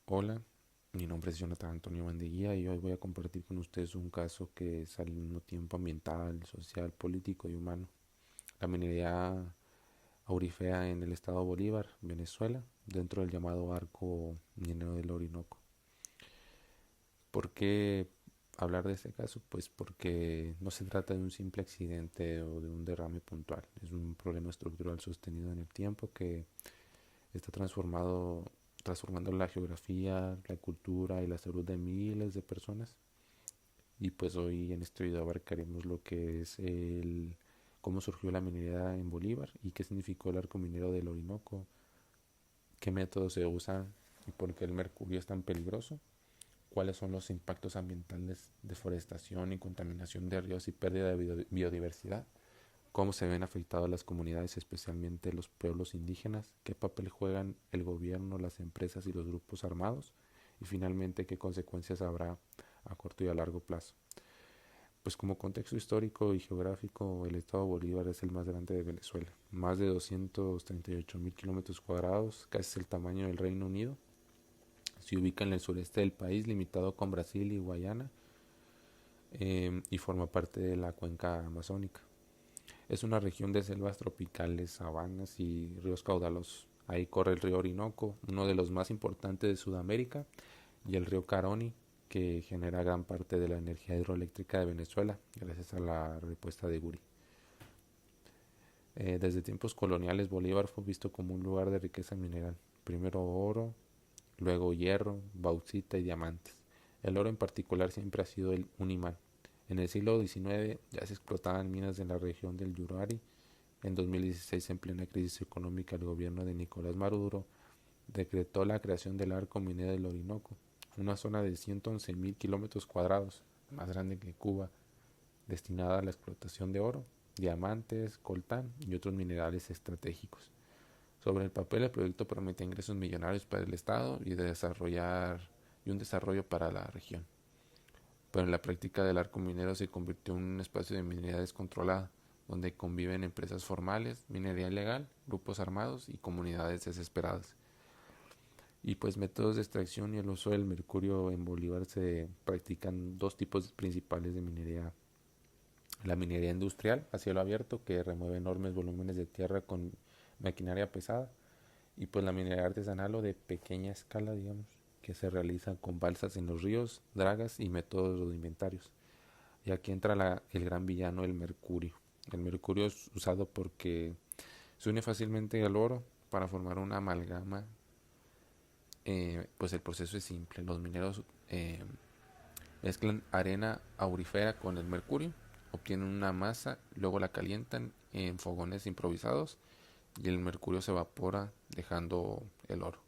Hola, mi nombre es Jonathan Antonio Bandeguía y hoy voy a compartir con ustedes un caso que es al mismo tiempo ambiental, social, político y humano. La minería aurífera en el estado Bolívar, Venezuela, dentro del llamado arco minero del Orinoco. ¿Por qué hablar de este caso? Pues porque no se trata de un simple accidente o de un derrame puntual. Es un problema estructural sostenido en el tiempo que está transformando la geografía, la cultura y la salud de miles de personas. Y pues hoy en este video abarcaremos lo que es el cómo surgió la minería en Bolívar y qué significó el arco minero del Orinoco, qué métodos se usan y por qué el mercurio es tan peligroso, cuáles son los impactos ambientales, deforestación y contaminación de ríos y pérdida de biodiversidad, cómo se ven afectadas las comunidades, especialmente los pueblos indígenas, qué papel juegan el gobierno, las empresas y los grupos armados y finalmente qué consecuencias habrá a corto y a largo plazo. Pues como contexto histórico y geográfico, el estado Bolívar es el más grande de Venezuela, más de 238.000 kilómetros cuadrados, casi el tamaño del Reino Unido. Se ubica en el sureste del país, limitado con Brasil y Guayana, y forma parte de la cuenca amazónica. Es una región de selvas tropicales, sabanas y ríos caudalosos. Ahí corre el río Orinoco, uno de los más importantes de Sudamérica, y el río Caroni, que genera gran parte de la energía hidroeléctrica de Venezuela, gracias a la repuesta de Guri. Desde tiempos coloniales, Bolívar fue visto como un lugar de riqueza mineral. Primero oro, luego hierro, bauxita y diamantes. El oro en particular siempre ha sido un imán. En el siglo XIX ya se explotaban minas en la región del Yurari. En 2016, en plena crisis económica, el gobierno de Nicolás Maduro decretó la creación del arco minero del Orinoco, una zona de 111.000 kilómetros cuadrados, más grande que Cuba, destinada a la explotación de oro, diamantes, coltán y otros minerales estratégicos. Sobre el papel, el proyecto promete ingresos millonarios para el Estado y un desarrollo para la región. Pero en la práctica del arco minero se convirtió en un espacio de minería descontrolada, donde conviven empresas formales, minería ilegal, grupos armados y comunidades desesperadas. Y pues métodos de extracción y el uso del mercurio en Bolívar se practican dos tipos principales de minería. La minería industrial a cielo abierto, que remueve enormes volúmenes de tierra con maquinaria pesada, y pues la minería artesanal o de pequeña escala, digamos, que se realiza con balsas en los ríos, dragas y métodos rudimentarios. Y aquí entra el gran villano, el mercurio. El mercurio es usado porque se une fácilmente al oro para formar una amalgama. Pues el proceso es simple. Los mineros mezclan arena aurífera con el mercurio, obtienen una masa, luego la calientan en fogones improvisados y el mercurio se evapora dejando el oro.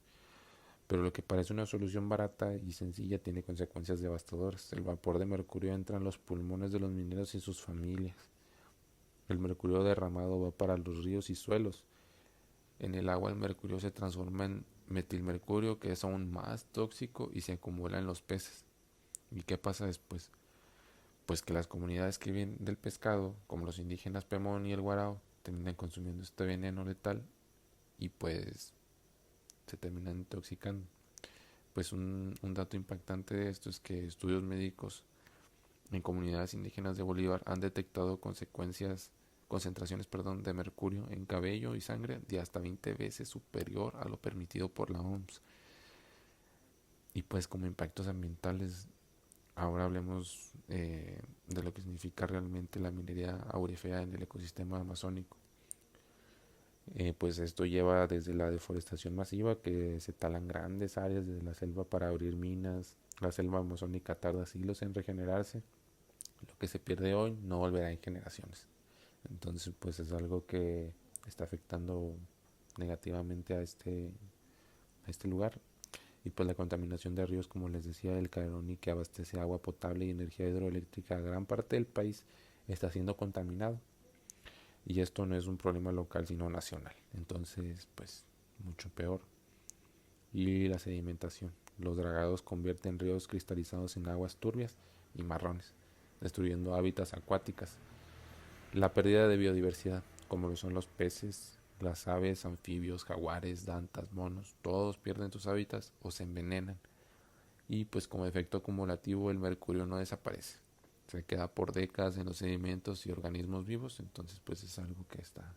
Pero lo que parece una solución barata y sencilla tiene consecuencias devastadoras. El vapor de mercurio entra en los pulmones de los mineros y sus familias. El mercurio derramado va para los ríos y suelos. En el agua el mercurio se transforma en metilmercurio, que es aún más tóxico y se acumula en los peces. ¿Y qué pasa después? Pues que las comunidades que viven del pescado, como los indígenas Pemón y el Guarao, terminan consumiendo este veneno letal y pues se terminan intoxicando. Pues un dato impactante de esto es que estudios médicos en comunidades indígenas de Bolívar han detectado concentraciones de mercurio en cabello y sangre de hasta 20 veces superior a lo permitido por la OMS. Y pues como impactos ambientales, ahora hablemos de lo que significa realmente la minería aurífera en el ecosistema amazónico. Pues esto lleva desde la deforestación masiva, que se talan grandes áreas de la selva para abrir minas. La selva amazónica tarda siglos en regenerarse. Lo que se pierde hoy no volverá en generaciones. Entonces pues es algo que está afectando negativamente a este lugar. Y pues la contaminación de ríos, como les decía, el Caironi, que abastece agua potable y energía hidroeléctrica a gran parte del país, está siendo contaminado. Y esto no es un problema local, sino nacional. Entonces, pues, mucho peor. Y la sedimentación. Los dragados convierten ríos cristalizados en aguas turbias y marrones, destruyendo hábitats acuáticas. La pérdida de biodiversidad, como lo son los peces, Las aves, anfibios, jaguares, dantas, monos, todos pierden sus hábitats o se envenenan. Y pues como efecto acumulativo el mercurio no desaparece. Se queda por décadas en los sedimentos y organismos vivos, entonces pues es algo que está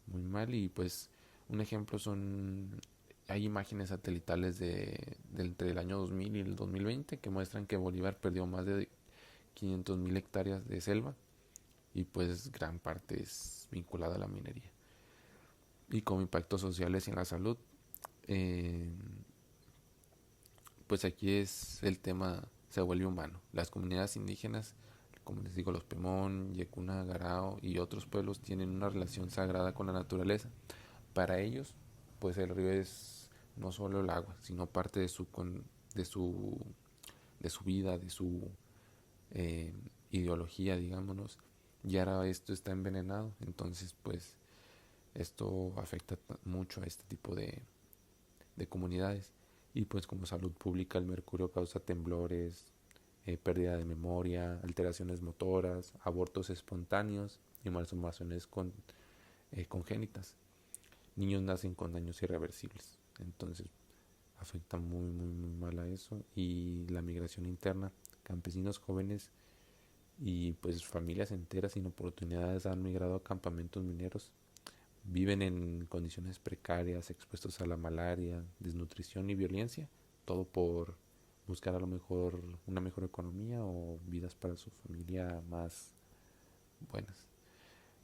muy mal. Y pues un ejemplo son, hay imágenes satelitales de entre el año 2000 y el 2020 que muestran que Bolívar perdió más de 500.000 hectáreas de selva y pues gran parte es vinculada a la minería. Y como impactos sociales y en la salud, eh, pues aquí es el tema se vuelve humano. Las comunidades indígenas, como les digo, los Pemón, Yecuna, Garao y otros pueblos tienen una relación sagrada con la naturaleza. Para ellos, pues el río es no solo el agua, sino parte de su, de su vida, de su eh, ideología, digámonos. Y ahora esto está envenenado, entonces pues esto afecta mucho a este tipo de comunidades. Y pues como salud pública el mercurio causa temblores, pérdida de memoria, alteraciones motoras, abortos espontáneos y malformaciones congénitas. Niños nacen con daños irreversibles. Entonces afecta muy mal a eso. Y la migración interna, campesinos jóvenes y pues familias enteras sin oportunidades han migrado a campamentos mineros. Viven en condiciones precarias, expuestos a la malaria, desnutrición y violencia, todo por buscar a lo mejor una mejor economía o vidas para su familia más buenas.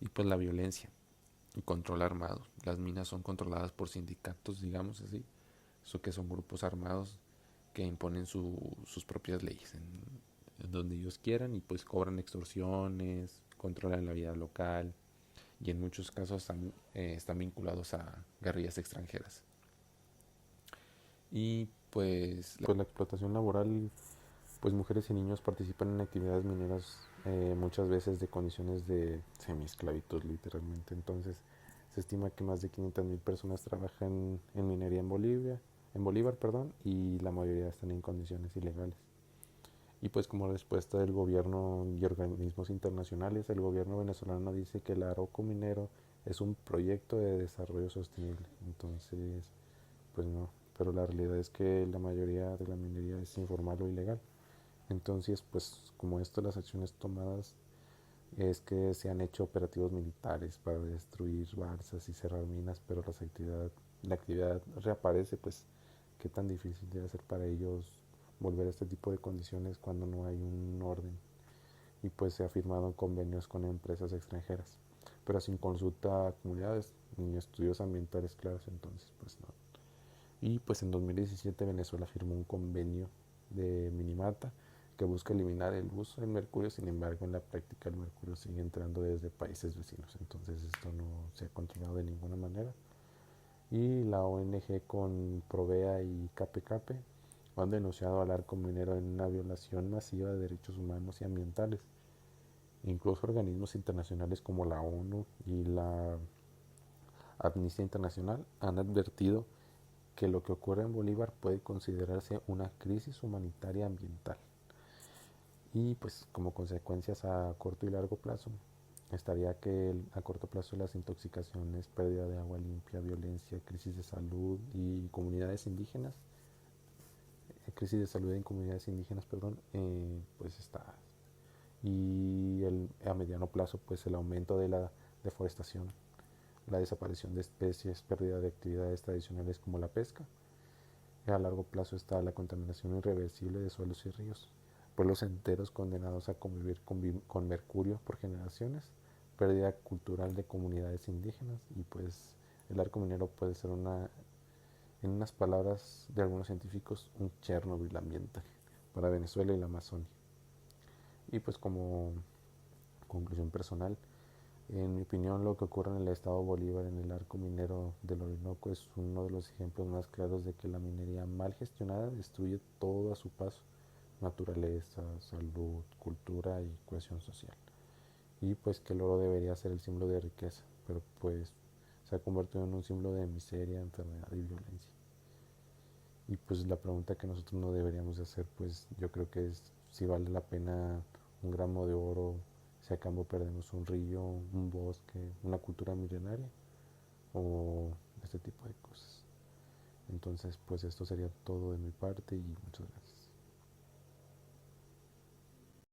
Y pues la violencia y control armado. Las minas son controladas por sindicatos, digamos así, eso que son grupos armados que imponen sus propias leyes en donde ellos quieran y pues cobran extorsiones, controlan la vida local y en muchos casos están vinculados a guerrillas extranjeras. Y pues la explotación laboral, pues mujeres y niños participan en actividades mineras muchas veces de condiciones de semiesclavitud literalmente. Entonces se estima que más de 500.000 personas trabajan en minería en Bolívar, perdón, y la mayoría están en condiciones ilegales. Y pues como respuesta del gobierno y organismos internacionales, el gobierno venezolano dice que el Arauco minero es un proyecto de desarrollo sostenible. Entonces, pues no, pero la realidad es que la mayoría de la minería es informal o ilegal. Entonces, pues como esto, las acciones tomadas es que se han hecho operativos militares para destruir balsas y cerrar minas, pero la actividad reaparece, pues qué tan difícil debe ser para ellos volver a este tipo de condiciones cuando no hay un orden. Y pues se ha firmado convenios con empresas extranjeras, pero sin consulta a comunidades ni estudios ambientales claros, entonces pues no. Y pues en 2017 Venezuela firmó un convenio de Minimata que busca eliminar el uso del mercurio, sin embargo en la práctica el mercurio sigue entrando desde países vecinos, entonces esto no se ha controlado de ninguna manera. Y la ONG con Provea y Cape Cape han denunciado al arco minero en una violación masiva de derechos humanos y ambientales. Incluso organismos internacionales como la ONU y la Amnistía Internacional han advertido que lo que ocurre en Bolívar puede considerarse una crisis humanitaria ambiental. Y pues como consecuencias a corto y largo plazo, estaría que a corto plazo las intoxicaciones, pérdida de agua limpia, violencia, crisis de salud y comunidades indígenas, crisis de salud en comunidades indígenas, perdón, pues está. Y a mediano plazo, pues el aumento de la deforestación, la desaparición de especies, pérdida de actividades tradicionales como la pesca. Y a largo plazo está la contaminación irreversible de suelos y ríos, pueblos enteros condenados a convivir con mercurio por generaciones, pérdida cultural de comunidades indígenas y pues el arco minero puede ser en unas palabras de algunos científicos, un Chernobyl ambiental para Venezuela y la Amazonia. Y pues como conclusión personal, en mi opinión, lo que ocurre en el estado Bolívar, en el arco minero del Orinoco, es uno de los ejemplos más claros de que la minería mal gestionada destruye todo a su paso: naturaleza, salud, cultura y cohesión social. Y pues que el oro debería ser el símbolo de riqueza, pero pues se ha convertido en un símbolo de miseria, enfermedad y violencia. Y pues la pregunta que nosotros no deberíamos hacer, pues yo creo que es si vale la pena un gramo de oro si a cambio perdemos un río, un bosque, una cultura milenaria, o este tipo de cosas. Entonces, pues esto sería todo de mi parte y muchas gracias.